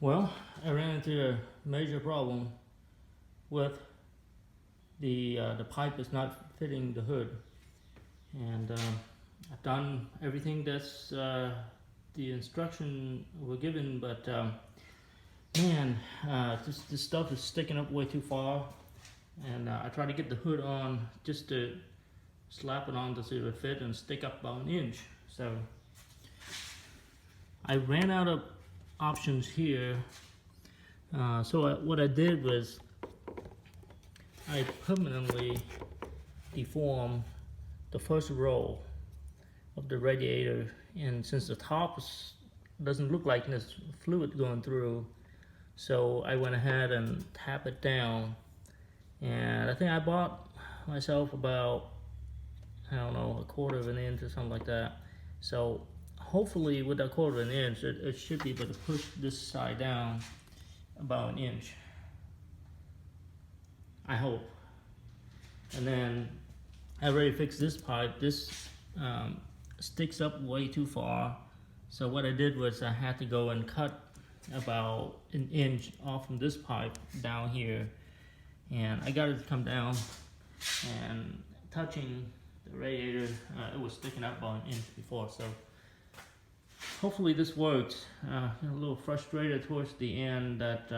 Well, I ran into a major problem with the pipe is not fitting the hood, and I've done everything that's the instruction were given, but man, this stuff is sticking up way too far, and I tried to get the hood on just to slap it on to see if it fit and stick up about an inch. So I ran out of options here. What I did was I permanently deformed the first row of the radiator, and since the top doesn't look like there's fluid going through, so I went ahead and tapped it down, and I think I bought myself about, I don't know, a quarter of an inch or something like that. So hopefully with a quarter of an inch it should be able to push this side down about an inch, I hope. And then I already fixed this pipe. This sticks up way too far, so what I did was I had to go and cut about an inch off from this pipe down here, and I got it to come down, and touching the radiator, it was sticking up about an inch before. So hopefully this works. A little frustrated towards the end that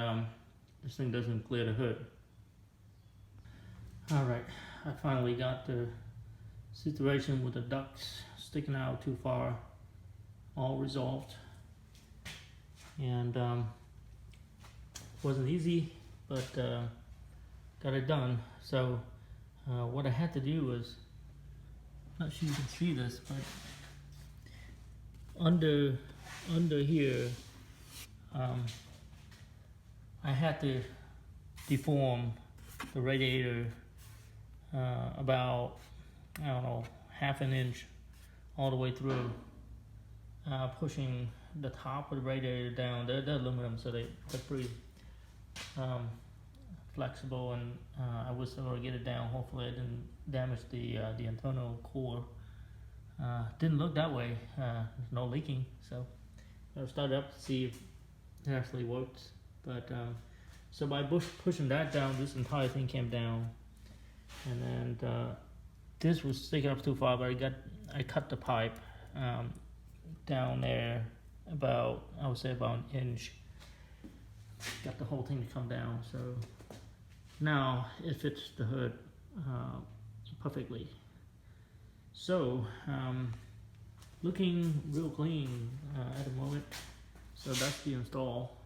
this thing doesn't clear the hood. Alright, I finally got the situation with the ducts sticking out too far all resolved, and wasn't easy, but got it done. So what I had to do was, not sure you can see this, but under here I had to deform the radiator about, I don't know, half an inch all the way through, pushing the top of the radiator down. They're aluminum, so they're pretty flexible, and I was able to get it down. Hopefully I didn't damage the internal core. Didn't look that way. There's no leaking, so I'll start it up to see if it actually works. But so by pushing that down, this entire thing came down, and then this was sticking up too far. But I cut the pipe down there about, I would say about an inch. Got the whole thing to come down, so now it fits the hood perfectly. So looking real clean at the moment. So that's the install.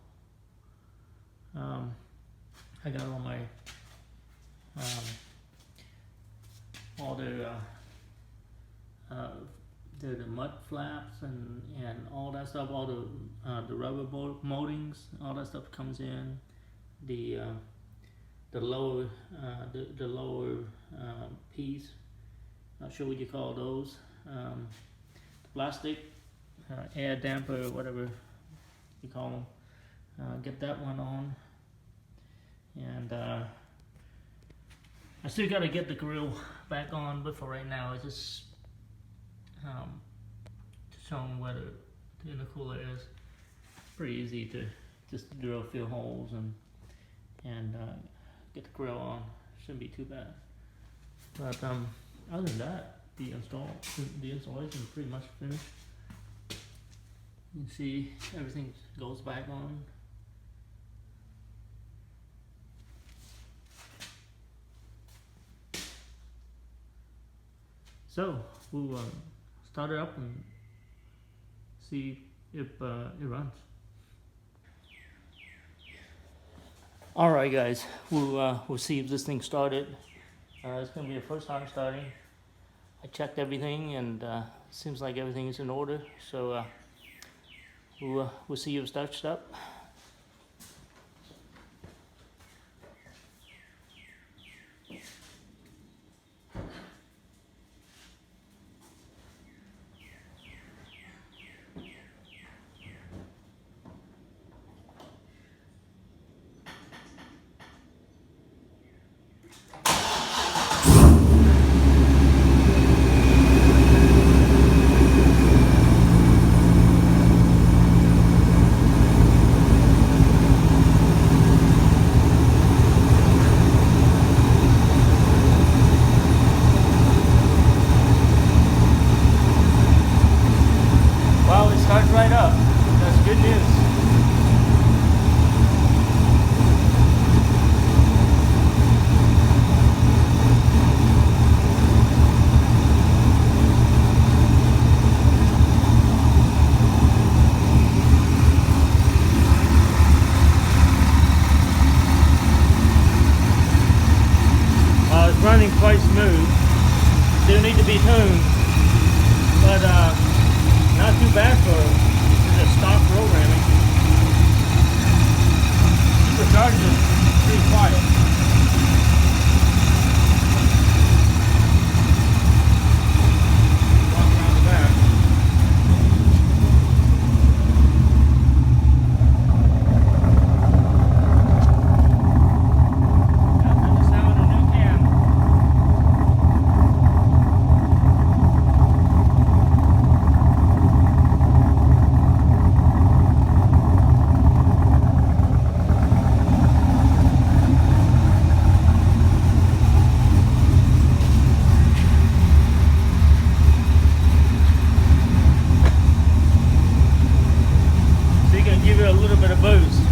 I got all my all the mud flaps and all that stuff, all the rubber moldings, all that stuff comes in. The lower piece, not sure what you call those, the plastic air damper, whatever you call them. Get that one on, and I still got to get the grill back on, but for right now it's just showing where the intercooler is. Pretty easy to just drill a few holes and get the grill on. Shouldn't be too bad. But other than that, the installation is pretty much finished. You can see everything goes back on. So we'll start it up and see if it runs. All right, guys, we'll see if this thing started. It's gonna be the first time starting. I checked everything, and seems like everything is in order. So we'll see if it starts up. still need to be tuned, but not too bad for just stock programming. Supercharger is pretty quiet. A little bit of boost.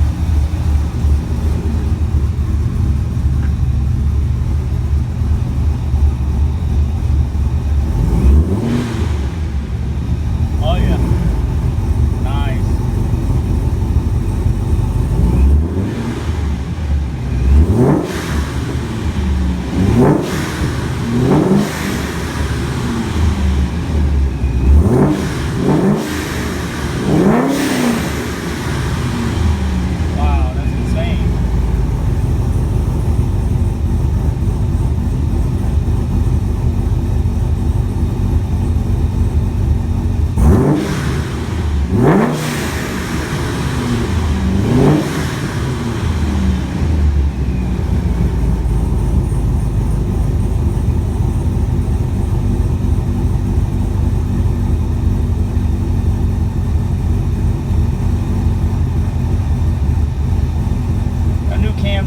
Oh yeah, nice.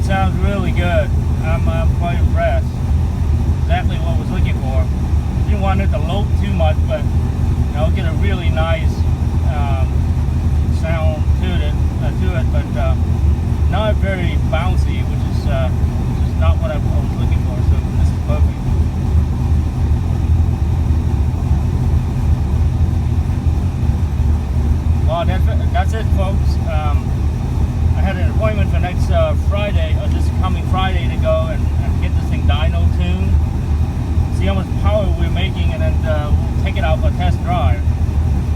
Sounds really good. I'm quite impressed. Exactly what I was looking for. Didn't want it to load too much, but you know, get a really nice sound to it, but not very bouncy, which is not what I was looking for. So this is perfect. Well, that's it, folks. I had an appointment for next Friday, or this coming Friday, to go and get this thing dyno tuned, see how much power we're making, and then we'll take it out for a test drive.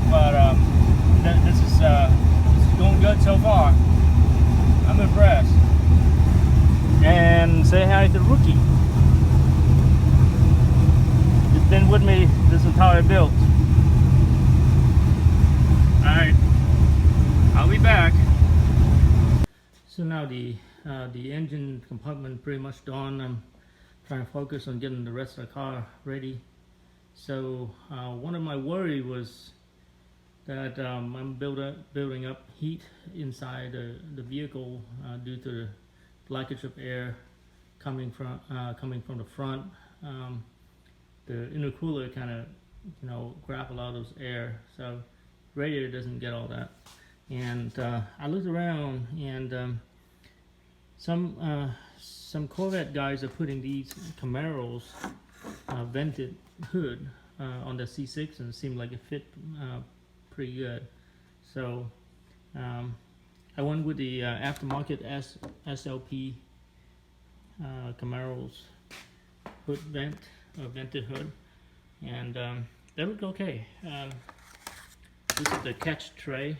But this is going good so far. I'm impressed. And say hi to Rookie. He's been with me this entire build. Alright, I'll be back. So now the engine compartment pretty much done. I'm trying to focus on getting the rest of the car ready. So one of my worry was that I'm building up heat inside the vehicle due to the blockage of air coming from the front. The intercooler kind of grab a lot of those air, so radiator doesn't get all that. And I looked around, and some Corvette guys are putting these Camaros vented hood on the C6, and it seemed like it fit pretty good. So I went with the aftermarket SLP Camaros hood vented hood, and they look okay. This is the catch tray.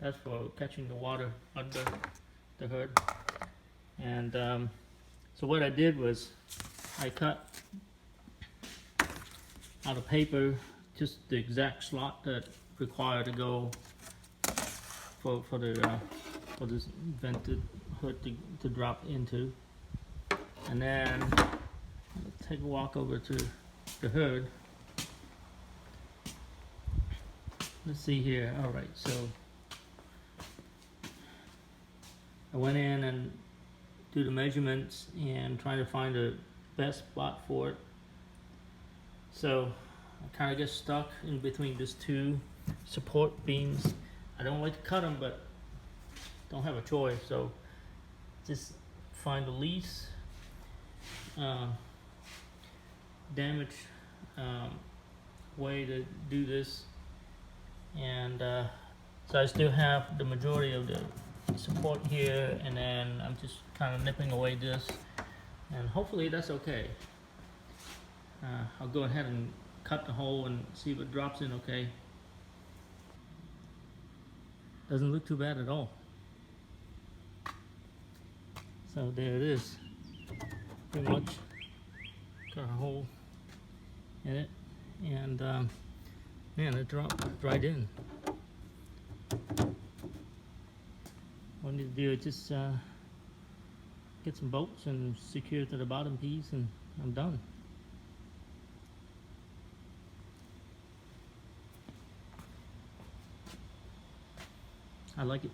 That's for catching the water under the hood. And so what I did was I cut out of paper just the exact slot that required to go for this vented hood to drop into. And then I'll take a walk over to the hood. Let's see here. All right, so I went in and do the measurements and try to find the best spot for it. So I kind of get stuck in between these two support beams. I don't like to cut them, but don't have a choice. So just find the least damage way to do this. And so I still have the majority of the support here, and then I'm just kind of nipping away this, and hopefully that's okay. I'll go ahead and cut the hole and see if it drops in okay. Doesn't look too bad at all. So there it is. Pretty much got a hole in it, and man, it dropped right in. What I need to do is just get some bolts and secure it to the bottom piece, and I'm done. I like it.